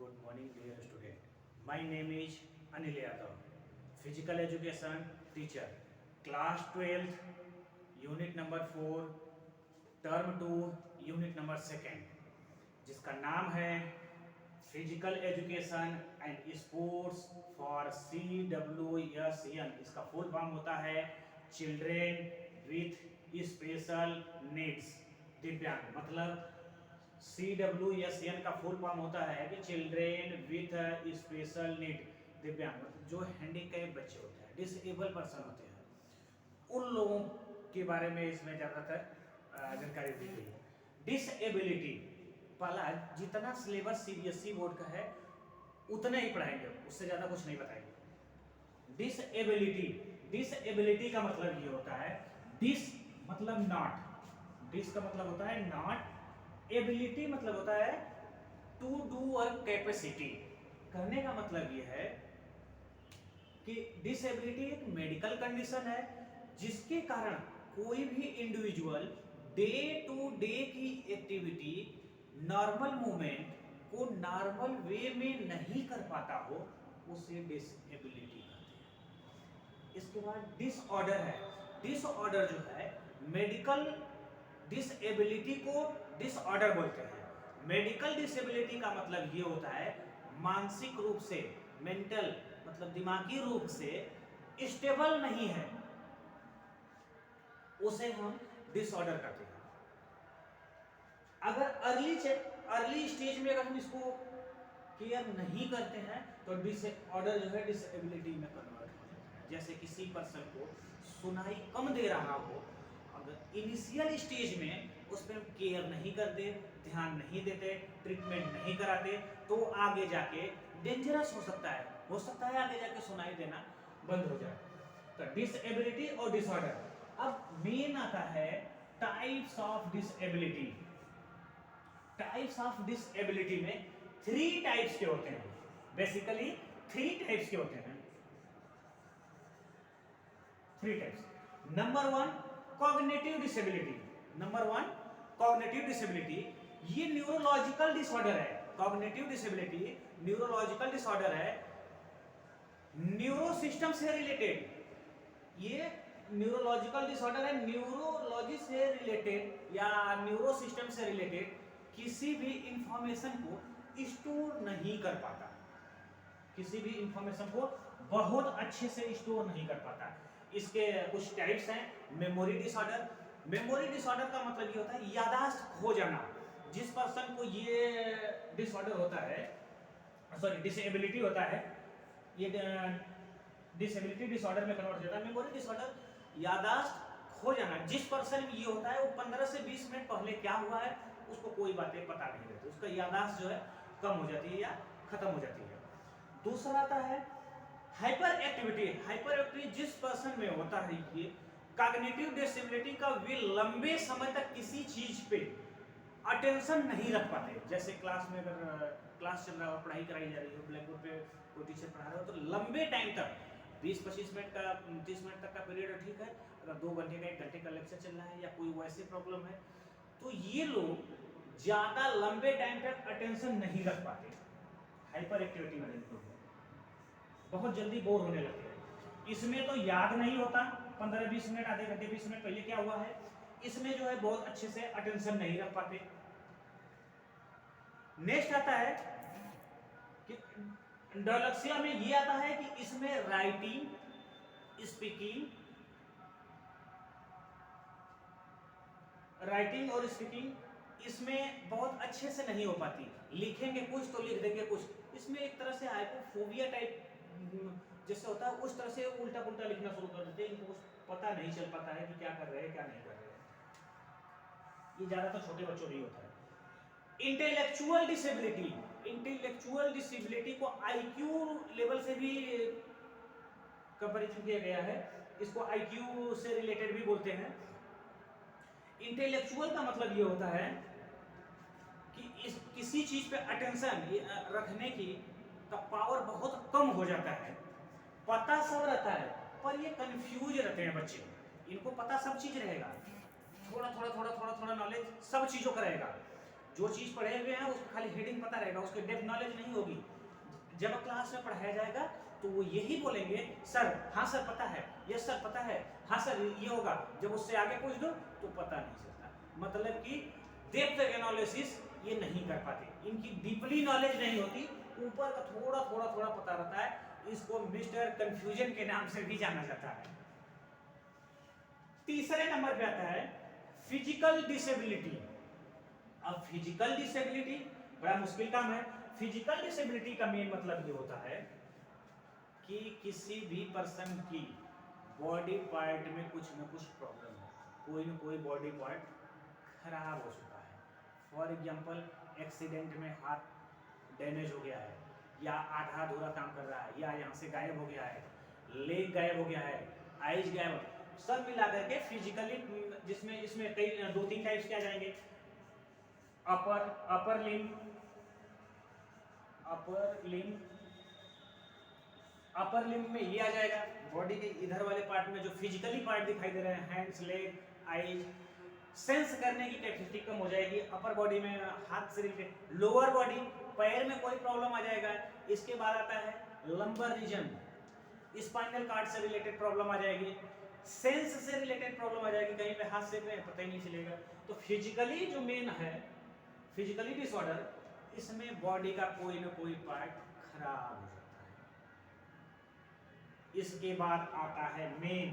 Good morning, dear student. My name is Anil Yadav, Physical Education teacher, Class 12th, Unit number 4, Term 2, Unit number 2, जिसका नाम है physical education and sports for CWSN। इसका full form होता है children with special needs, दिव्यांग। मतलब CWSN का full form होता है कि चिल्ड्रेन विथ स्पेशल नीड, दिव्यांग। मतलब जो हैंडीकैप बच्चे होते हैं, डिसेबल पर्सन होते हैं, उन लोगों के बारे में इसमें ज़्यादातर जानकारी दी गई है। डिसेबिलिटी वाला जितना सिलेबस CBSE बोर्ड का है उतना ही पढ़ाएंगे, उससे ज़्यादा कुछ नहीं बताएंगे। डिसेबिलिटी, डिसेबिलिटी का मतलब ये होता है, डिस मतलब नॉट, डिस का मतलब होता है नॉट, एबिलिटी मतलब होता है टू डू और कैपेसिटी। कहने का मतलब ये है कि डिसेबिलिटी एक मेडिकल कंडीशन है जिसके कारण कोई भी इंडिविजुअल डे टू डे की एक्टिविटी, नॉर्मल मूवमेंट को नॉर्मल वे में नहीं कर पाता हो, उसे डिसेबिलिटी कहते हैं। इसके बाद डिसऑर्डर है। डिसऑर्डर जो है, मेडिकल डिसेबिलिटी को डिसऑर्डर बोलते हैं। मेडिकल डिसेबिलिटी का मतलब ये होता है मानसिक रूप से, मेंटल मतलब दिमागी रूप से स्टेबल नहीं है, उसे हम डिसऑर्डर कहते हैं। अगर अर्ली स्टेज में अगर हम इसको केयर नहीं करते हैं तो डिसऑर्डर जो है डिसेबिलिटी में कन्वर्ट हो जाता है। जैसे किसी पर्सन को सुनाई कम दे रहा हो, अगर इनिशियल स्टेज में उस पर केयर नहीं करते, ध्यान नहीं देते, ट्रीटमेंट नहीं कराते, तो आगे जाके डेंजरस हो सकता है, आगे जाके सुनाई देना बंद हो जाए। तो डिसेबिलिटी और डिसऑर्डर। अब मेन आता है types of disability. Types of disability में 3 टाइप्स के होते हैं, बेसिकली 3 टाइप्स के होते हैं। 3 types. Number 1 cognitive disability. Number 1 cognitive disability, ये न्यूरोलॉजिकल डिसऑर्डर है। कॉग्निटिव डिसेबिलिटी न्यूरोलॉजिकल डिसऑर्डर है, न्यूरो सिस्टम से रिलेटेड। ये न्यूरोलॉजिकल डिसऑर्डर है, न्यूरोलॉजी से रिलेटेड या न्यूरो सिस्टम से रिलेटेड किसी भी इंफॉर्मेशन को स्टोर नहीं कर पाता, किसी भी इंफॉर्मेशन को बहुत अच्छे से स्टोर नहीं कर पाता। इसके कुछ टाइप्स हैं। Memory disorder. मेमोरी डिसऑर्डर का मतलब ये होता है याददाश्त खो जाना। जिस पर्सन को ये डिसऑर्डर होता है, सॉरी डिसेबिलिटी होता है, ये डिसेबिलिटी डिसऑर्डर में कन्वर्ट हो जाता है। मेमोरी डिसऑर्डर याददाश्त खो जाना, जिस पर्सन में ये होता है वो 15 से 20 मिनट पहले क्या हुआ है उसको कोई बातें पता नहीं रहती, उसका याददाश्त जो है कम हो जाती है या खत्म हो जाती है। दूसरा आता है हाइपर एक्टिविटी। हाइपर एक्टिविटी जिस पर्सन में होता है ये कॉग्निटिव डिसेबिलिटी का, वे लंबे समय तक किसी चीज पे अटेंशन नहीं रख पाते। जैसे क्लास में अगर क्लास चल रहा हो, पढ़ाई कराई जा रही हो, ब्लैक बोर्ड पे कोई टीचर पढ़ा रहा हो, तो लंबे टाइम तक 20-25 मिनट का 30 मिनट तक का पीरियड ठीक है। अगर 2 घंटे का 1 घंटे का लेक्चर चल रहा है या कोई वैसे प्रॉब्लम है, तो ये लोग ज्यादा लंबे टाइम तक अटेंशन नहीं रख पाते। हाइपर एक्टिविटी वाले लोग बहुत जल्दी बोर होने लगते हैं। इसमें तो याद नहीं होता 15-20 मिनट, आधे घंटे 20 मिनट पहले क्या हुआ है, इसमें जो है बहुत अच्छे से अटेंशन नहीं रख पाते। नेक्स्ट आता है कि डायलॉक्सिया में ये आता है कि इसमें राइटिंग, और स्पीकिंग इसमें बहुत अच्छे से नहीं हो पाती। लिखेंगे कुछ तो लिख देंगे कुछ, इसमें एक तरह से हाइपोफोबिया टाइप जैसे होता है, उस तरह से उल्टा पुल्टा लिखना शुरू कर देते हैं। इनको कुछ पता नहीं चल पाता है कि क्या कर रहे हैं क्या नहीं कर रहे हैं। ये ज्यादातर छोटे बच्चों में ही होता है। इंटेलेक्चुअल डिसेबिलिटी, इंटेलेक्चुअल डिसेबिलिटी को IQ लेवल से भी कंपैरिजन किया गया है, इसको IQ से रिलेटेड भी बोलते हैं। इंटेलेक्चुअल का मतलब ये होता है कि किसी चीज पे अटेंशन रखने की का पावर बहुत कम हो जाता है। पता सब रहता है पर ये कंफ्यूज रहते हैं बच्चे। इनको पता सब चीज रहेगा, थोड़ा थोड़ा नॉलेज सब चीजों का रहेगा, जो चीज़ पढ़े हुए हैं उसको खाली हेडिंग पता रहेगा, उसके डेप्थ नॉलेज नहीं होगी। जब क्लास में पढ़ाया जाएगा तो वो यही बोलेंगे सर हाँ सर पता है, यस सर पता है, हाँ सर ये होगा। जब उससे आगे पूछ दो तो पता नहीं चलता, मतलब कि डेप्थ एनालिसिस ये नहीं कर पाते, इनकी डीपली नॉलेज नहीं होती, ऊपर का थोड़ा थोड़ा थोड़ा पता रहता है। इसको मिस्टर कंफ्यूजन के नाम से भी जाना जाता है। तीसरे नंबर पे आता है फिजिकल डिसेबिलिटी। अब फिजिकल डिसेबिलिटी बड़ा मुश्किल काम है। फिजिकल डिसेबिलिटी का मेन मतलब ये होता है कि किसी भी पर्सन की बॉडी पार्ट में कुछ न कुछ प्रॉब्लम है, कोई न कोई बॉडी पार्ट खराब हो चुका है। फॉर एग्जांपल एक्सीडेंट में हाथ डैमेज हो गया है, या आधा अधूरा काम कर रहा है, या यहाँ से गायब हो गया है, लेग गायब हो गया है, आइज गायब, सब मिला करके फिजिकली, जिसमें इसमें कई 2-3 टाइप्स के आ जाएंगे। अपर लिम्ब, अपर लिम्ब में ये आ जाएगा, बॉडी के इधर वाले पार्ट में जो फिजिकली पार्ट दिखाई दे रहे हैं, हैंड्स, लेग, आईज, सेंस करने की कैपेसिटी कम हो जाएगी। अपर बॉडी में हाथ से रिलेटेड, लोअर बॉडी पैर में कोई प्रॉब्लम आ जाएगा। इसके बाद आता है लंबर रीजन, स्पाइनल कार्ड से रिलेटेड प्रॉब्लम आ जाएगी, सेंस से रिलेटेड प्रॉब्लम आ जाएगी, कहीं पे हाथ से पता ही नहीं चलेगा। तो फिजिकली जो मेन है, फिजिकली डिसऑर्डर, इसमें बॉडी का कोई ना कोई पार्ट खराब हो जाता है। इसके बाद आता है मेन,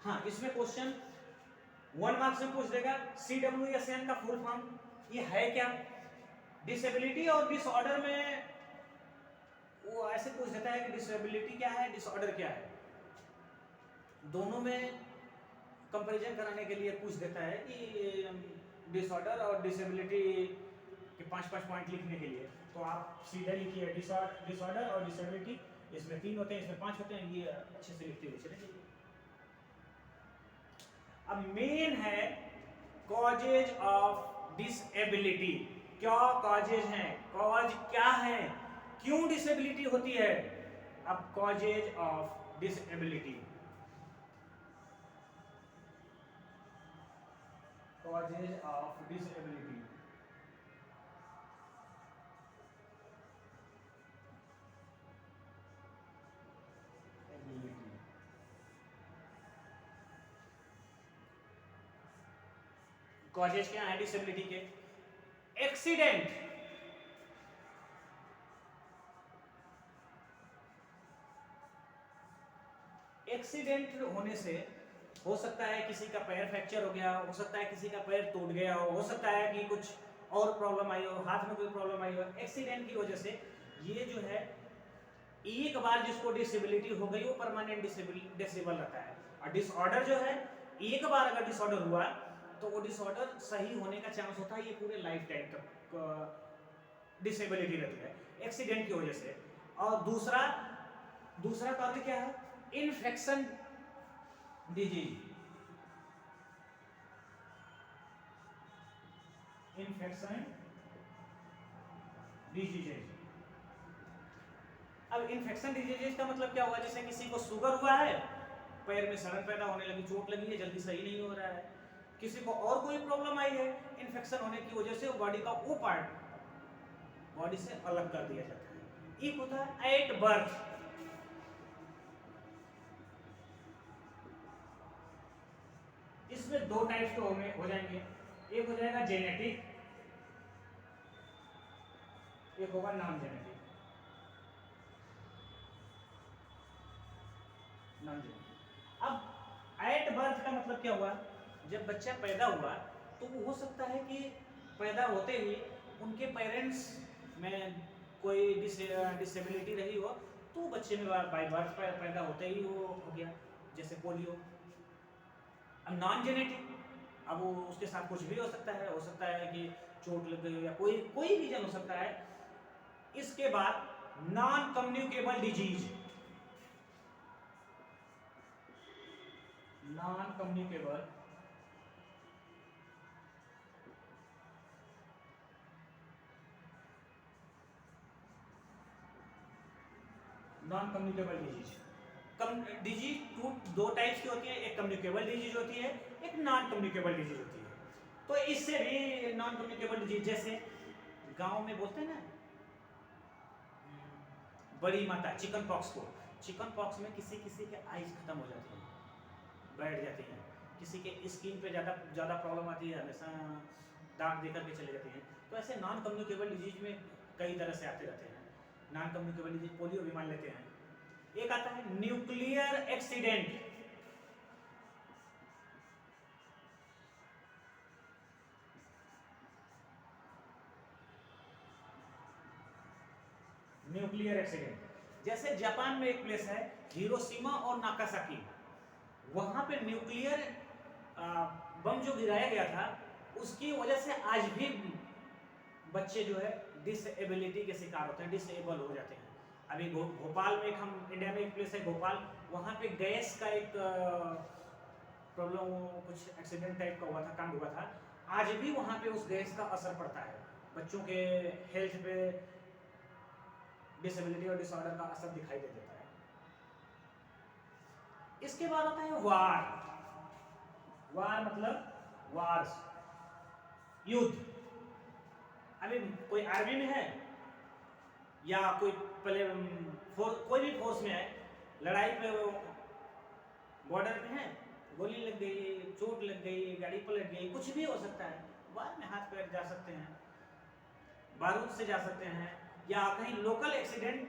हाँ इसमें क्वेश्चन 1 मार्क्स में पूछ देगा, CWSN का फुल फॉर्म ये है क्या। डिसेबिलिटी और डिसऑर्डर में वो ऐसे पूछ देता है कि डिसेबिलिटी क्या है, डिसऑर्डर क्या है, दोनों में कंपैरिजन कराने के लिए पूछ देता है कि डिसऑर्डर और डिसेबिलिटी के 5-5 पॉइंट लिखने के लिए। तो आप सीधे लिखिए डिसऑर्डर और डिसेबिलिटी, इसमें 3 होते हैं, इसमें 5 होते हैं, ये अच्छे से लिखते हुए चले जाइए। अब मेन है कॉजेज ऑफ डिसेबिलिटी। क्या कॉजेज हैं, कॉज क्या है, क्यों डिसेबिलिटी होती है। अब causes of disability, causes of disability, causes क्या है डिसेबिलिटी के। एक्सीडेंट, एक्सीडेंट होने से हो सकता है किसी का पैर फ्रैक्चर हो गया, हो सकता है किसी का पैर टूट गया हो सकता है कि कुछ और प्रॉब्लम आई हो, हाथ में कोई प्रॉब्लम आई हो। एक्सीडेंट की वजह से ये जो है, एक बार जिसको डिसेबिलिटी हो गई वो परमानेंट डिसेबल रहता है। और डिसऑर्डर जो है, एक बार अगर डिसऑर्डर हुआ तो वो डिसऑर्डर सही होने का चांस होता है, ये पूरे लाइफ टाइम तक डिसेबिलिटी रहती है एक्सीडेंट की वजह से। और दूसरा टॉपिक क्या है, इन्फेक्शन डिजीज, इन्फेक्शन डिजीजेज। अब इन्फेक्शन डिजीजेज का मतलब क्या हुआ, जैसे किसी को शुगर हुआ है, पैर में सड़न पैदा होने लगी, चोट लगी है, जल्दी सही नहीं हो रहा है। किसी को और कोई प्रॉब्लम आई है, इन्फेक्शन होने की वजह से बॉडी का वो पार्ट बॉडी से अलग कर दिया जाता है। एक होता है एट बर्थ, इसमें 2 टाइप्स के हो जाएंगे, एक हो जाएगा जेनेटिक, एक होगा नॉन जेनेटिक। अब एट बर्थ का मतलब क्या हुआ, जब बच्चा पैदा हुआ तो वो हो सकता है कि पैदा होते ही उनके पेरेंट्स में कोई डिसेबिलिटी रही हो, तो बच्चे में बाय बर्थ पैदा होते ही वो हो गया, जैसे पोलियो। अब नॉन जेनेटिक, अब वो उसके साथ कुछ भी हो सकता है कि चोट लग गई या कोई रीजन हो सकता है। इसके बाद non communicable disease, non communicable disease 2 types की होती है, एक कम्युनिकेबल डिजीज होती है, एक नॉन कम्युनिकेबल डिजीज होती है। तो इससे भी नॉन कम्युनिकेबल डिजीज, जैसे गांव में बोलते हैं ना बड़ी माता चिकन पॉक्स को, चिकन पॉक्स में किसी किसी के आइज खत्म हो जाते हैं, बैठ जाती हैं, किसी के स्किन पे ज़्यादा प्रॉब्लम आती है, हमेशा दाग दे करके चले जाते हैं। तो ऐसे नॉन कम्युनिकेबल डिजीज में कई तरह से आते रहते हैं। नॉन कम्युनिकेबल डिजीज पोलियो भी मान लेते हैं। एक आता है न्यूक्लियर एक्सीडेंट। न्यूक्लियर एक्सीडेंट जैसे जापान में एक प्लेस है हिरोशिमा और नागासाकी, वहां पे न्यूक्लियर बम जो गिराया गया था उसकी वजह से आज भी बच्चे जो है डिसेबिलिटी के शिकार होते हैं, डिसेबल हो जाते हैं। अभी भोपाल में हम इंडिया में एक प्लेस है भोपाल, वहाँ पे गैस का एक प्रॉब्लम, कुछ एक्सीडेंट टाइप का हुआ था, कांड हुआ था। आज भी वहाँ पे उस गैस का असर पड़ता है, बच्चों के हेल्थ पे डिसेबिलिटी और डिसऑर्डर का असर दिखाई दे देता है। इसके बाद आता है वार। वार मतलब वार्स, युद्ध। अभी कोई आर्मी में है या कोई कोई भी फोर्स में है, लड़ाई पे बॉर्डर पे है, गोली लग गई, चोट लग गई, गाड़ी पलट गई, कुछ भी हो सकता है। वार में हाथ पैर जा सकते हैं, बारूद से जा सकते हैं, या कहीं लोकल एक्सीडेंट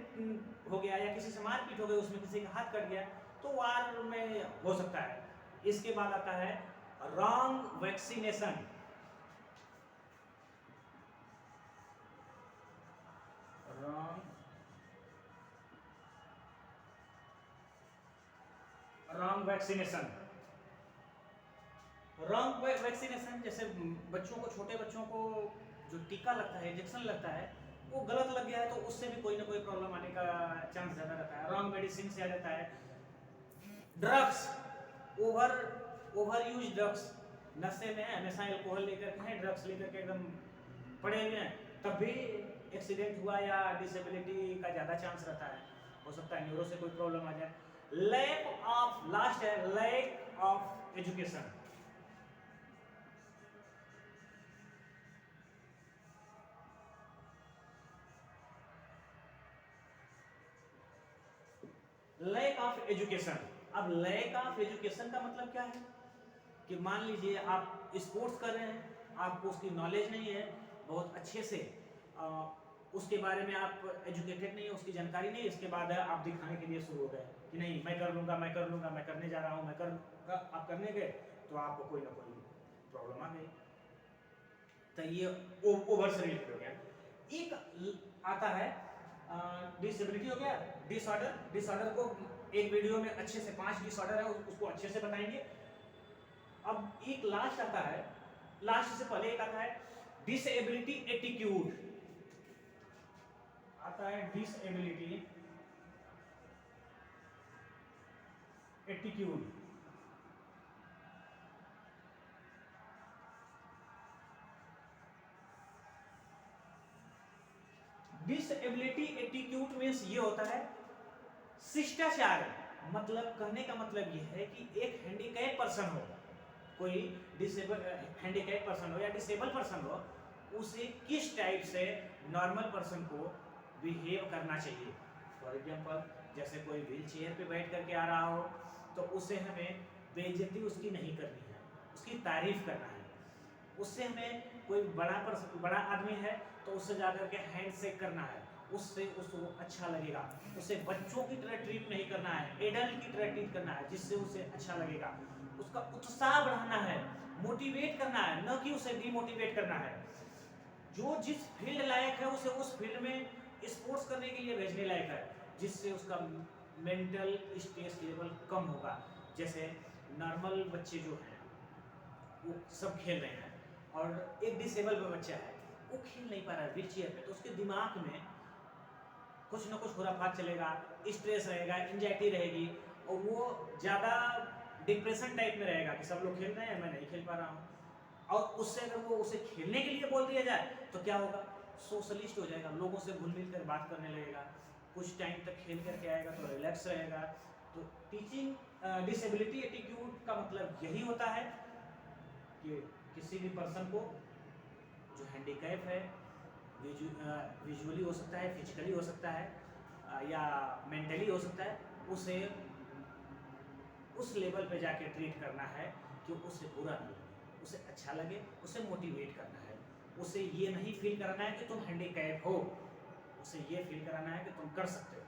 हो गया या किसी से मारपीट हो गई, उसमें किसी का हाथ कट गया, तो वार में हो सकता है। इसके बाद आता है wrong vaccination. Wrong vaccination, wrong vaccination जैसे बच्चों को, छोटे बच्चों को जो टीका लगता है, इंजेक्शन लगता है, वो गलत लग गया है तो उससे भी कोई ना कोई प्रॉब्लम आने का चांस ज़्यादा रहता है। रॉन्ग मेडिसिन से आ जाता है। ड्रग्स, ओवर यूज ड्रग्स, नशे में हमेशा एल्कोहल लेकर के हैं, ड्रग्स लेकर के एकदम पड़े हुए हैं, तब भी एक्सीडेंट हुआ या डिसेबिलिटी का ज़्यादा चांस रहता है। हो सकता है न्यूरो से कोई प्रॉब्लम आ जाए। लैक ऑफ, लास्ट है lack of education. Lack of education. अब लैक ऑफ एजुकेशन का मतलब क्या है कि मान लीजिए आप स्पोर्ट्स कर रहे हैं, आपको उसकी नॉलेज नहीं है बहुत अच्छे से, उसके बारे में आप एजुकेटेड नहीं है, उसकी जानकारी नहीं है, इसके बाद आप दिखाने के लिए शुरू हो गए कि नहीं मैं कर लूँगा, मैं कर लूँगा, मैं करने जा रहा हूँ, मैं कर, आप करने गए तो आपको कोई ना कोई प्रॉब्लम आ गई, तो ये ओवर से रिलेटेड हो गया। एक आता है डिसेबिलिटी, हो गया डिसऑर्डर। डिसऑर्डर को एक वीडियो में अच्छे से 5 डिसऑर्डर है उसको अच्छे से बताएंगे। अब एक लास्ट आता है, लास्ट से पहले एक आता है डिसेबिलिटी एटीट्यूड। आता है disability attitude. Disability attitude means ये होता है शिष्टाचार। मतलब कहने का मतलब ये है कि एक हैंडीकैप पर्सन हो, कोई डिसेबल हैंडीकैप पर्सन हो या डिसेबल पर्सन हो, उसे किस टाइप से नॉर्मल पर्सन को बिहेव करना चाहिए। फॉर एग्जांपल जैसे कोई व्हील चेयर पे बैठ करके आ रहा हो तो उसे हमें बेइज्जती उसकी नहीं करनी है, उसकी तारीफ करना है। उससे हमें कोई बड़ा आदमी है तो उससे जाकर के हैंड शेक करना है, उससे उसको अच्छा लगेगा। उसे बच्चों की तरह ट्रीट नहीं करना है, एडल्ट की तरह ट्रीट करना है, जिससे उसे अच्छा लगेगा। उसका उत्साह बढ़ाना है, मोटिवेट करना है, न कि उसे डिमोटिवेट करना है। जो जिस फील्ड लायक है उसे उस फील्ड में स्पोर्ट्स करने के लिए भेजने लायक है, जिससे उसका मेंटल स्ट्रेस लेवल कम होगा। जैसे नॉर्मल बच्चे जो हैं वो सब खेल रहे हैं और एक डिसेबल बच्चा है वो खेल नहीं पा रहा है व्हील चेयर पे, तो उसके दिमाग में कुछ ना कुछ खुराफात चलेगा, स्ट्रेस रहेगा, एंजाइटी रहेगी, और वो ज़्यादा डिप्रेशन टाइप में रहेगा कि सब लोग खेल रहे हैं मैं नहीं खेल पा रहा हूँ। और उससे अगर वो उसे खेलने के लिए बोल दिया जाए तो क्या होगा, सोशलिस्ट हो जाएगा, लोगों से घुल मिल कर बात करने लगेगा, कुछ टाइम तक खेल करके आएगा तो रिलैक्स रहेगा। तो टीचिंग डिसेबिलिटी एटीट्यूड का मतलब यही होता है कि किसी भी पर्सन को जो हैंडीकैप है, विजुअली हो सकता है, फिजिकली हो सकता है, या मेंटली हो सकता है, उसे उस लेवल पे जाके ट्रीट करना है कि उसे बुरा ना लगे, उसे अच्छा लगे, उसे मोटिवेट करना है। उसे ये नहीं फील कराना है कि तुम हैंडीकैप हो, उसे ये फील कराना है कि तुम कर सकते हो।